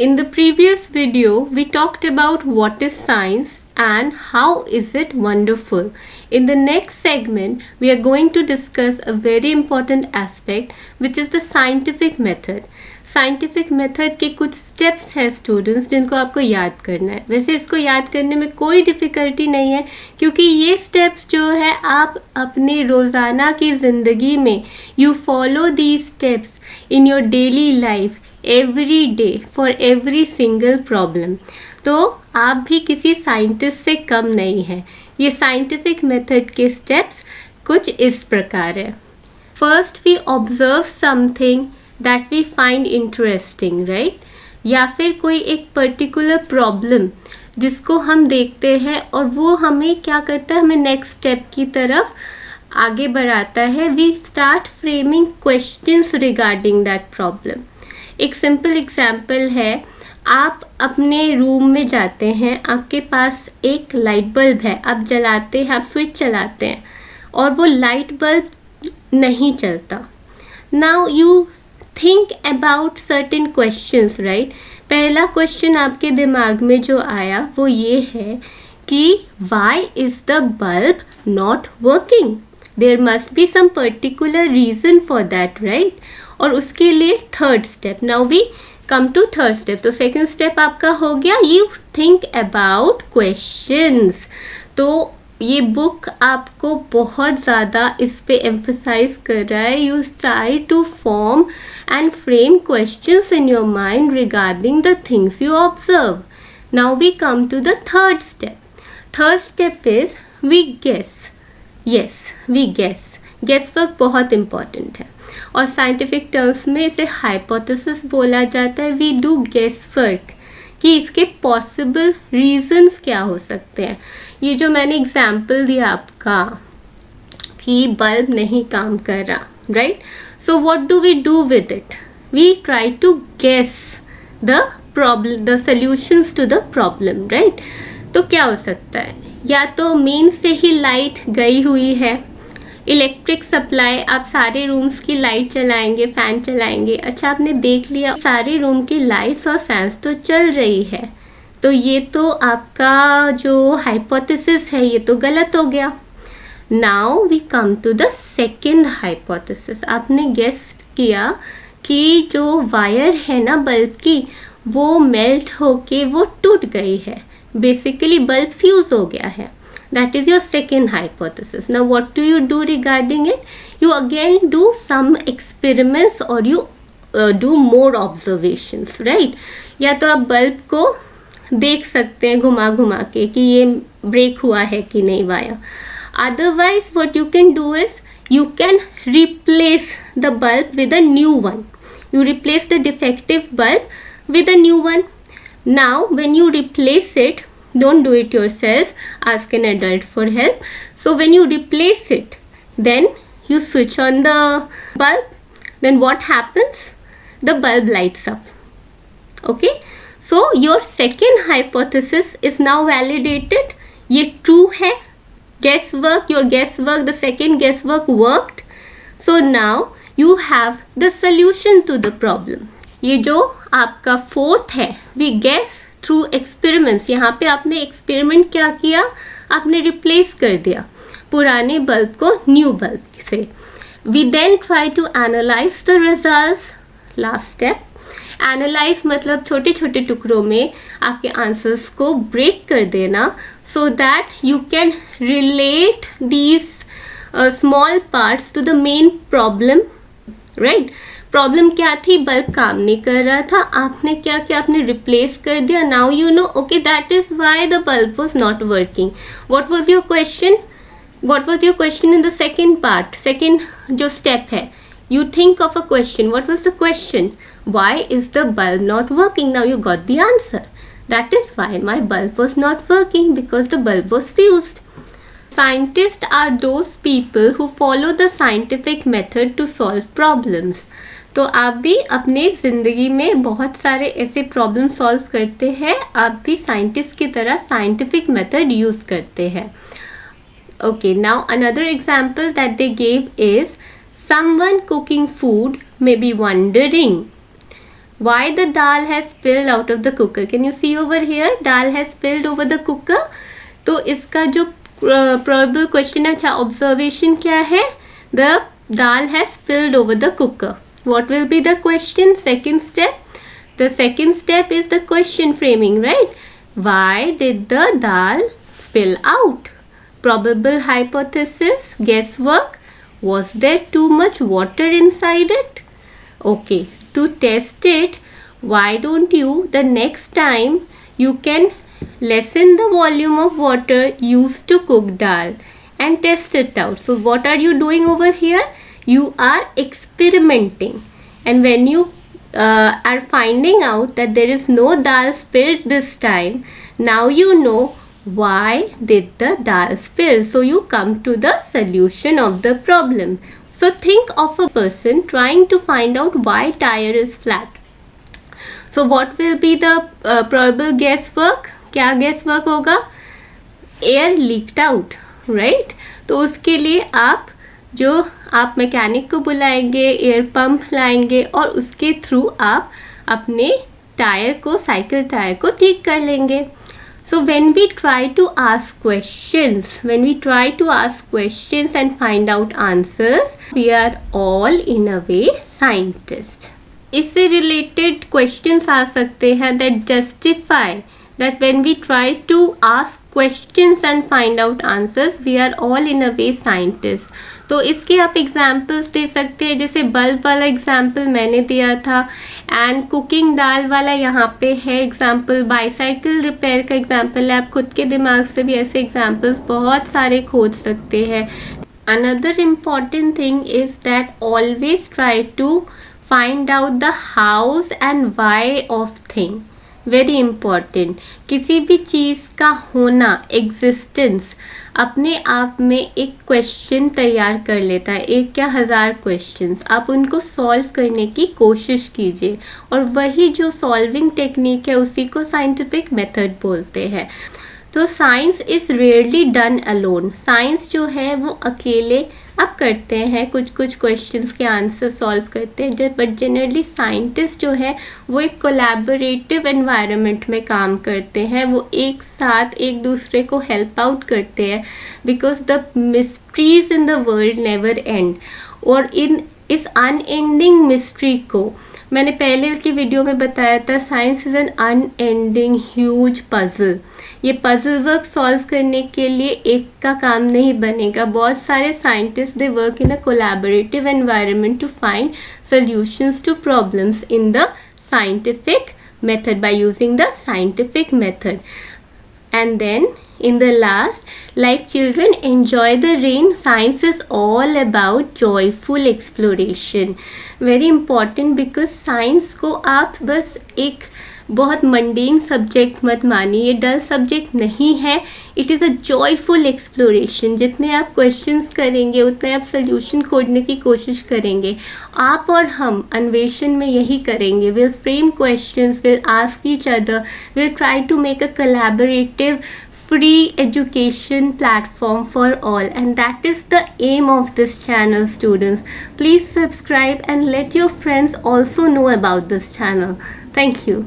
In the previous video, we talked about what is science and how is it wonderful. In the next segment, we are going to discuss a very important aspect, which is the scientific method. Scientific method के कुछ steps हैं students जिनको आपको याद करना है. वैसे इसको याद करने में कोई डिफ़िकल्टी नहीं है, क्योंकि ये स्टेप्स जो है आप अपने रोज़ाना की ज़िंदगी में you follow these steps in your daily life every day for every single problem. तो आप भी किसी साइंटिस्ट से कम नहीं हैं. ये साइंटिफिक मेथड के स्टेप्स कुछ इस प्रकार है. First we observe something that we find interesting, right? या फिर कोई एक पर्टिकुलर प्रॉब्लम जिसको हम देखते हैं और वो हमें क्या करता है, हमें नेक्स्ट स्टेप की तरफ आगे बढ़ाता है. We start framing questions regarding that problem. एक सिंपल एग्जांपल है, आप अपने रूम में जाते हैं, आपके पास एक लाइट बल्ब है, आप जलाते हैं, आप स्विच चलाते हैं और वो लाइट बल्ब नहीं चलता. Now you think about certain questions, right? पहला क्वेश्चन आपके दिमाग में जो आया वो ये है कि why is the bulb not working? There must be some particular reason for that, right? और उसके लिए third step. Now we come to third step. तो सेकेंड स्टेप आपका हो गया, यू थिंक अबाउट क्वेश्चंस. तो ये बुक आपको बहुत ज़्यादा इस पे एम्फसाइज कर रहा है. You try to form and frame questions in your mind regarding the things you observe. Now we come to the third step. Third step is we guess. Yes, we guess. Guess work बहुत important है और scientific terms में इसे hypothesis बोला जाता है. We do guess work कि इसके पॉसिबल रीजंस क्या हो सकते हैं. ये जो मैंने एग्जाम्पल दिया आपका कि बल्ब नहीं काम कर रहा, right? So what do we do with it? We try to guess the problem, the solutions to the problem, right? तो क्या हो सकता है, या तो मेन से ही लाइट गई हुई है, इलेक्ट्रिक सप्लाई, आप सारे रूम्स की लाइट चलाएंगे, फ़ैन चलाएंगे, अच्छा आपने देख लिया सारे रूम की लाइट्स और फैंस तो चल रही है, तो ये तो आपका जो हाइपोथेसिस है ये तो गलत हो गया. Now we come to the second hypothesis. आपने गेस किया कि जो वायर है ना बल्ब की, वो मेल्ट होके वो टूट गई है, बेसिकली बल्ब फ्यूज़ हो गया है. That is your second hypothesis. Now what do you do regarding it? You again do some experiments or you do more observations, right? या तो आप बल्ब को देख सकते हैं घुमा घुमा के कि ये ब्रेक हुआ है कि नहीं wire. Otherwise what you can do is you can replace the bulb with a new one. You replace the defective bulb with a new one. Now when you replace it, don't do it yourself, ask an adult for help. So when you replace it, then you switch on the bulb, then what happens? The bulb lights up. Okay, so your second hypothesis is now validated. ये true है. Guesswork, your guesswork, the second guesswork worked. So now you have the solution to the problem. ये जो आपका fourth है, we guess through experiments. यहाँ पे आपने experiment क्या किया, आपने रिप्लेस कर दिया पुराने बल्ब को न्यू बल्ब से. We then try to analyse the results. Last step, analyse मतलब छोटे छोटे टुकड़ों में आपके आंसर्स को ब्रेक कर देना, so that you can relate these small parts to the main problem, right? Problem क्या थी, बल्ब काम नहीं कर रहा था, आपने क्या किया, आपने रिप्लेस कर दिया. Now you know, okay, that is why the bulb was not working. What was your question? What was your question in the second part? Second जो स्टेप है, you think of a question. What was the question? Why is the bulb not working? Now you got the answer. That is why my bulb was not working, because the bulb was fused. Scientists are those people who follow the scientific method to solve problems. तो आप भी अपने ज़िंदगी में बहुत सारे ऐसे problem solve करते हैं, आप भी साइंटिस्ट की तरह साइंटिफिक मेथड यूज़ करते हैं. Okay, now another example that they give is someone cooking food may be wondering Why the dal has spilled out of the cooker? Can you see over here? Dal has spilled over the cooker. तो इसका जो probable question है, अच्छा observation क्या है? The dal has spilled over the cooker. What will be the question? Second step. The second step is the question framing, right? Why did the dal spill out? Probable hypothesis, guesswork. Was there too much water inside it? Okay, to test it, why don't you the next time you can lessen the volume of water used to cook dal and test it out. So what are you doing over here? You are experimenting, and when you are finding out that there is no dal spilled this time, now you know why did the dal spill. So you come to the solution of the problem. So think of a person trying to find out why tire is flat. So what will be the probable guesswork? क्या guesswork होगा? Air leaked out, right? तो उसके लिए आप mechanic को बुलाएंगे, air pump लाएंगे और उसके थ्रू आप अपने साइकिल टायर को ठीक कर लेंगे. So when we try to ask questions and find out answers, we are all in a way scientists. इससे related questions आ सकते हैं that justify that when we try to ask questions and find out answers, we are all in a way scientists. तो इसके आप examples दे सकते हैं, जैसे bulb वाला एग्जाम्पल मैंने दिया था, एंड कुकिंग दाल वाला यहाँ पे है एग्जाम्पल, बाईसाइकिल रिपेयर का एग्जाम्पल है. आप खुद के दिमाग से भी ऐसे एग्जाम्पल्स बहुत सारे खोज सकते हैं. Another important thing is that always try to find out the hows and why of thing. Very important. किसी भी चीज़ का होना, एग्जिस्टेंस अपने आप में एक क्वेश्चन तैयार कर लेता है, एक क्या 1000 क्वेश्चंस. आप उनको सॉल्व करने की कोशिश कीजिए, और वही जो सॉल्विंग टेक्निक है उसी को साइंटिफिक मेथड बोलते हैं. तो science is rarely done alone. Science जो है वो अकेले आप करते हैं, कुछ क्वेश्चंस के आंसर सॉल्व करते हैं, बट जनरली साइंटिस्ट जो है वो एक कोलैबोरेटिव एनवायरनमेंट में काम करते हैं. वो एक साथ एक दूसरे को हेल्प आउट करते हैं, because the mysteries in the world never and. और इस अनएंडिंग मिस्ट्री को मैंने पहले की वीडियो में बताया था, science is an unending huge puzzle. ये पजल वर्क सॉल्व करने के लिए एक का काम नहीं बनेगा. बहुत सारे scientist they work in a collaborative environment to find solutions to problems in the scientific method by using the scientific method. And then in the last, like children enjoy the rain, science is all about joyful exploration. Very important, because science को आप बस एक बहुत मंडीन subject मत मानिए, ये डल subject नहीं है. It is a joyful exploration. जितने आप क्वेश्चंस करेंगे उतने आप सोल्यूशन खोजने की कोशिश करेंगे. आप और हम अन्वेषण में यही करेंगे. Will frame questions, will ask each other, will try to make a collaborative free education platform for all, and that is the aim of this channel, students. Please subscribe and let your friends also know about this channel. Thank you.